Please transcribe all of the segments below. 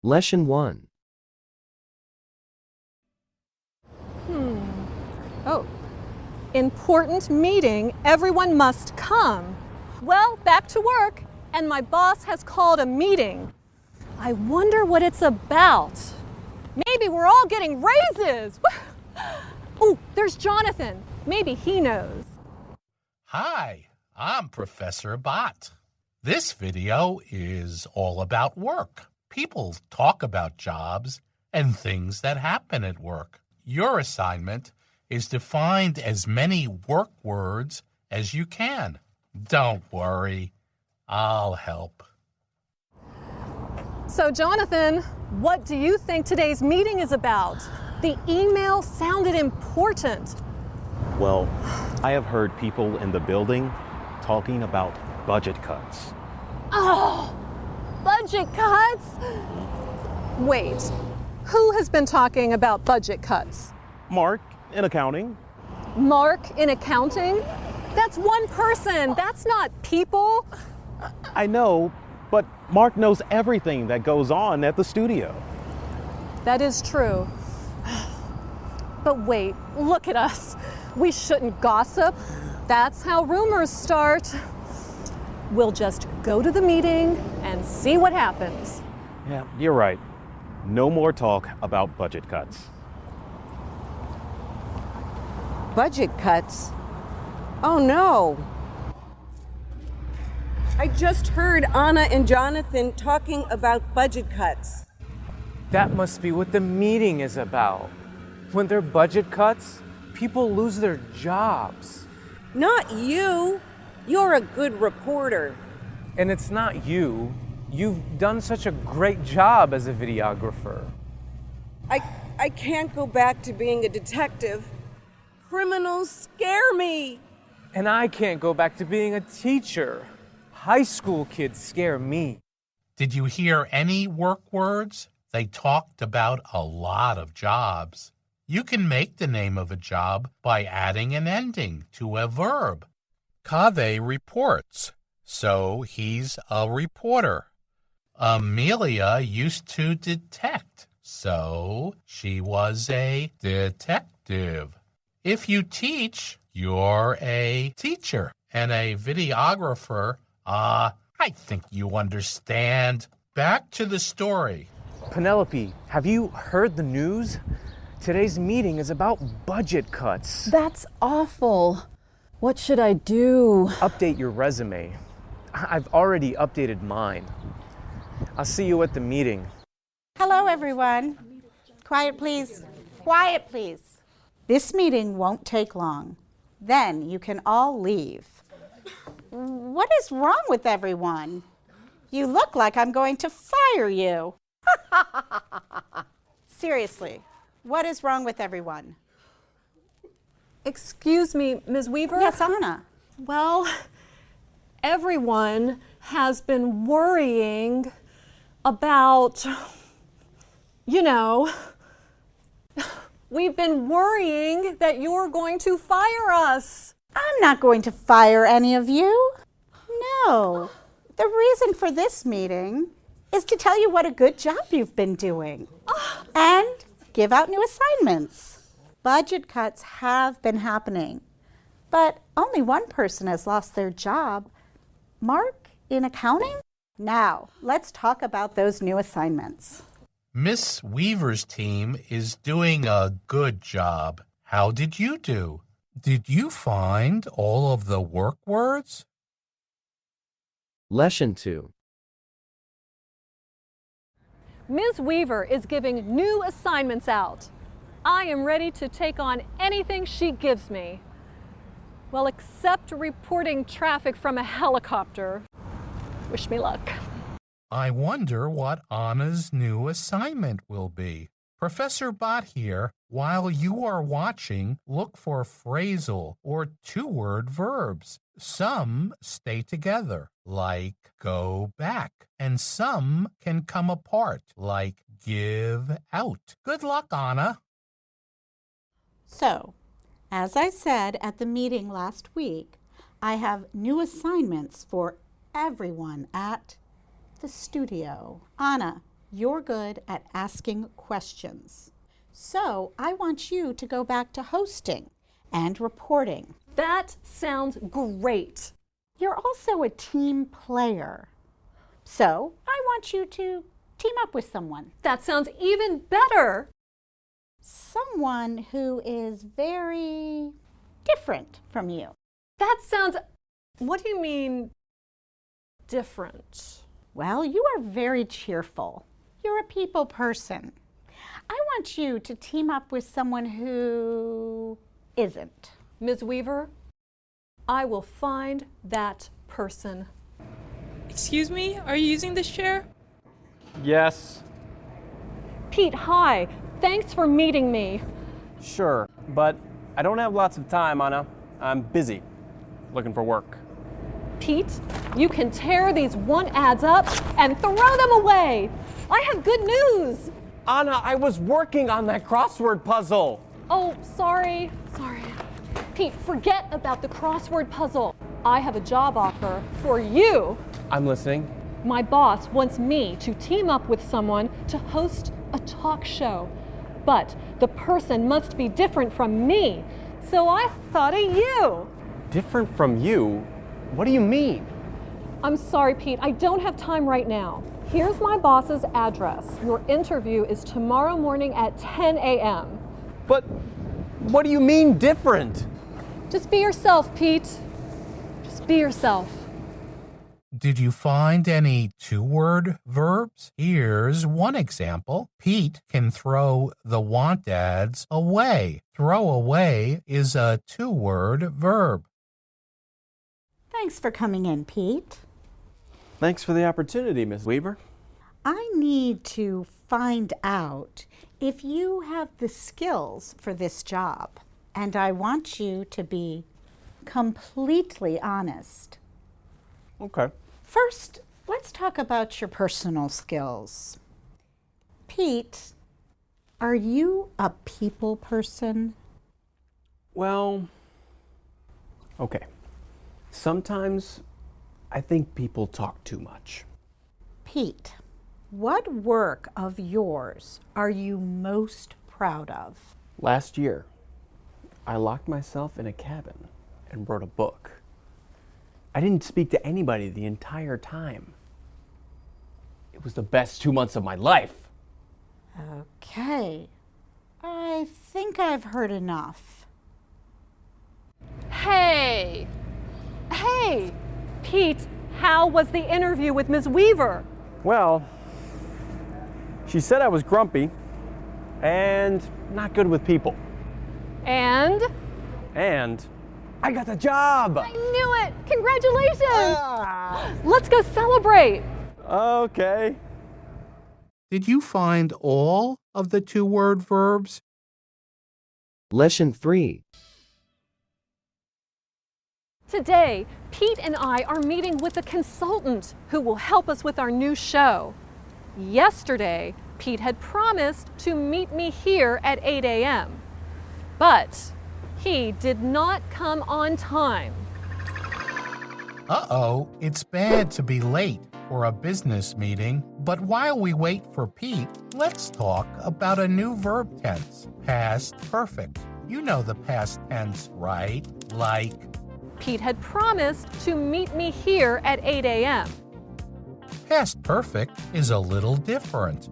Lesson 1. Oh, important meeting, everyone must come. Well, back to work, and my boss has called a meeting. I wonder what it's about. Maybe we're all getting raises. Oh, there's Jonathan. Maybe he knows. Hi, I'm Professor Bott. This video is all about work. People talk about jobs and things that happen at work. Your assignment is to find as many work words as you can. Don't worry, I'll help. So, Jonathan, what do you think today's meeting is about? The email sounded important. Well, I have heard people in the building talking about budget cuts. Oh, budget cuts? Wait, who has been talking about budget cuts? Mark, in accounting. Mark in accounting? That's one person, that's not people. I know, but Mark knows everything that goes on at the studio. That is true. But wait, look at us. We shouldn't gossip. That's how rumors start. We'll just go to the meeting and see what happens. Yeah, you're right. No more talk about budget cuts. Budget cuts? Oh no. I just heard Anna and Jonathan talking about budget cuts. That must be what the meeting is about. When there are budget cuts, people lose their jobs. Not you. You're a good reporter. And it's not you. You've done such a great job as a videographer. I can't go back to being a detective. Criminals scare me. And I can't go back to being a teacher. High school kids scare me. Did you hear any work words? They talked about a lot of jobs. You can make the name of a job by adding an ending to a verb. Kaveh reports, so he's a reporter. Amelia used to detect, so she was a detective. If you teach, you're a teacher. And a videographer, I think you understand. Back to the story. Penelope, have you heard the news? Today's meeting is about budget cuts. That's awful. What should I do? Update your resume. I've already updated mine. I'll see you at the meeting. Hello, everyone. Quiet, please. Quiet, please. This meeting won't take long. Then you can all leave. What is wrong with everyone? You look like I'm going to fire you. Seriously, what is wrong with everyone? Excuse me, Ms. Weaver? Yes, Anna. Well, everyone has been worrying about, we've been worrying that you're going to fire us. I'm not going to fire any of you. No. The reason for this meeting is to tell you what a good job you've been doing and give out new assignments. Budget cuts have been happening, but only one person has lost their job. Mark in accounting? Now, let's talk about those new assignments. Miss Weaver's team is doing a good job. How did you do? Did you find all of the work words? Lesson 2. Ms. Weaver is giving new assignments out. I am ready to take on anything she gives me. Well, except reporting traffic from a helicopter. Wish me luck. I wonder what Anna's new assignment will be. Professor Bott here. While you are watching, look for phrasal or two-word verbs. Some stay together, like go back, and some can come apart, like give out. Good luck, Anna. So, as I said at the meeting last week, I have new assignments for everyone at the studio. Anna, You're good at asking questions. So I want you to go back to hosting and reporting. That sounds great. You're also a team player. So I want you to team up with someone. That sounds even better. Someone who is very different from you. That sounds... What do you mean, different? Well, you are very cheerful. You're a people person. I want you to team up with someone who isn't. Ms. Weaver, I will find that person. Excuse me, are you using this chair? Yes, Pete, hi. Thanks for meeting me. sure, but I don't have lots of time, Anna. I'm busy, looking for work. Pete, you can tear these want ads up and throw them away. I have good news. Anna, I was working on that crossword puzzle. Oh, sorry. Pete, forget about the crossword puzzle. I have a job offer for you. I'm listening. My boss wants me to team up with someone to host a talk show. But the person must be different from me. So I thought of you. Different from you? What do you mean? I'm sorry, Pete. I don't have time right now. Here's my boss's address. Your interview is tomorrow morning at 10 a.m. But what do you mean different? Just be yourself, Pete. Just be yourself. Did you find any two-word verbs? Here's one example. Pete can throw the want ads away. Throw away is a two-word verb. Thanks for coming in, Pete. Thanks for the opportunity, Miss Weaver. I need to find out if you have the skills for this job, and I want you to be completely honest. Okay. First, let's talk about your personal skills. Pete, are you a people person? Well, okay. Sometimes I think people talk too much. Pete, what work of yours are you most proud of? Last year, I locked myself in a cabin and wrote a book. I didn't speak to anybody the entire time. It was the best 2 months of my life. Okay, I think I've heard enough. Hey, Pete, how was the interview with Ms. Weaver? Well, she said I was grumpy and not good with people. And I got the job! I knew it! Congratulations! Let's go celebrate! Okay. Did you find all of the two-word verbs? Lesson 3. Today, Pete and I are meeting with a consultant who will help us with our new show. Yesterday, Pete had promised to meet me here at 8 a.m., but he did not come on time. Uh-oh, it's bad to be late for a business meeting, but while we wait for Pete, let's talk about a new verb tense, past perfect. You know the past tense, right? Like, Pete had promised to meet me here at 8 a.m. past perfect is a little different.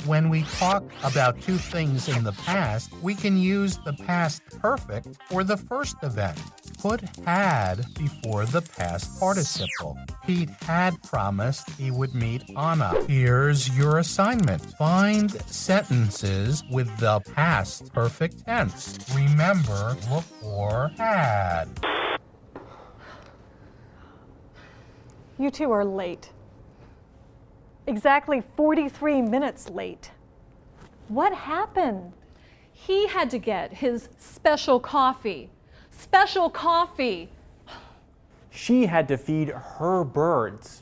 When we talk about two things in the past, we can use the past perfect for the first event. Put had before the past participle. Pete had promised he would meet Anna. Here's your assignment. Find sentences with the past perfect tense. Remember, look for had. You two are late. Exactly 43 minutes late. What happened? He had to get his special coffee. Special coffee. She had to feed her birds.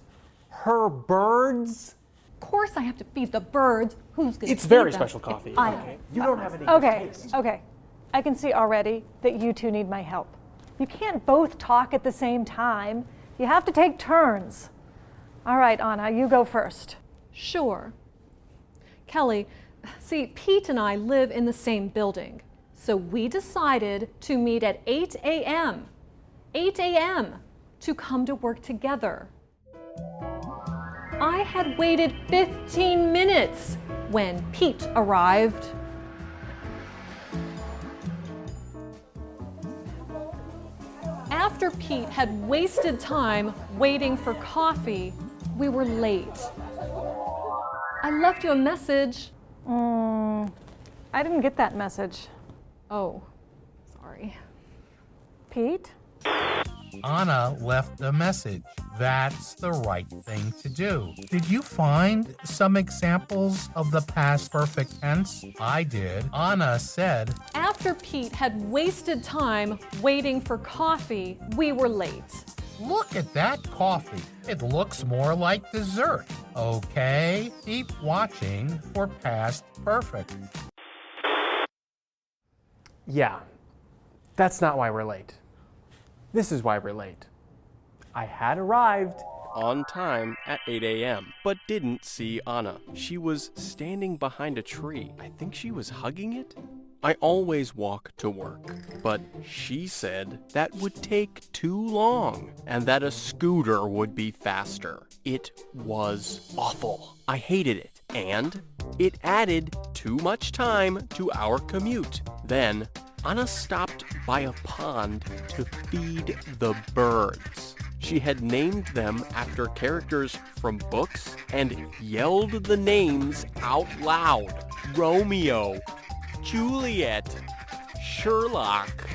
Her birds? Of course I have to feed the birds. Who's going to It's feed very them? special coffee. I- You don't have any Okay, taste. okay. I can see already that you two need my help. You can't both talk at the same time. You have to take turns. All right, Anna, you go first. Sure. Kelly, see, Pete and I live in the same building, so we decided to meet at 8 a.m. 8 a.m. to come to work together. I had waited 15 minutes when Pete arrived. After Pete had wasted time waiting for coffee, we were late. I left you a message. I didn't get that message. Oh, sorry. Pete? Anna left a message. That's the right thing to do. Did you find some examples of the past perfect tense? I did. Anna said, After Pete had wasted time waiting for coffee, we were late. "Look at that coffee. It looks more like dessert." Okay, keep watching for past perfect. Yeah, that's not why we're late. This is why we're late. I had arrived on time at 8 a.m., but didn't see Anna. She was standing behind a tree. I think she was hugging it. I always walk to work, but she said that would take too long and that a scooter would be faster. It was awful. I hated it, and it added too much time to our commute. Then Anna stopped by a pond to feed the birds. She had named them after characters from books and yelled the names out loud. Romeo, Juliet, Sherlock.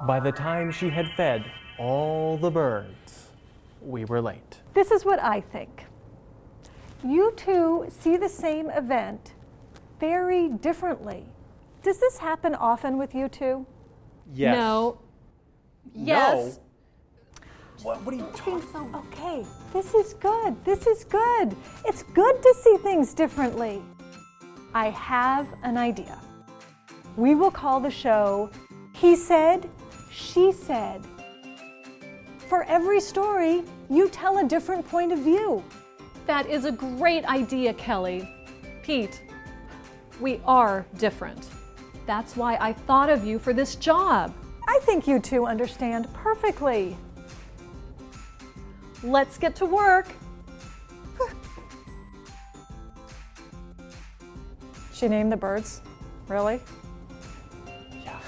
By the time she had fed all the birds, we were late. This is what I think. You two see the same event very differently. Does this happen often with you two? Yes. No. Yes. What are you talking about? Okay, this is good. This is good. It's good to see things differently. I have an idea. We will call the show He Said, She Said. For every story, you tell a different point of view. That is a great idea, Kelly. Pete, we are different. That's why I thought of you for this job. I think you two understand perfectly. Let's get to work. She named the birds? Really? Yeah.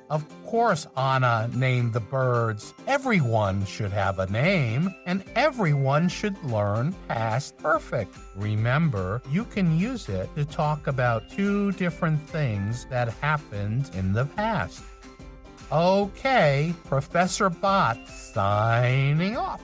Of course, Anna named the birds. Everyone should have a name, and everyone should learn past perfect. Remember, you can use it to talk about two different things that happened in the past. Okay, Professor Bot signing off.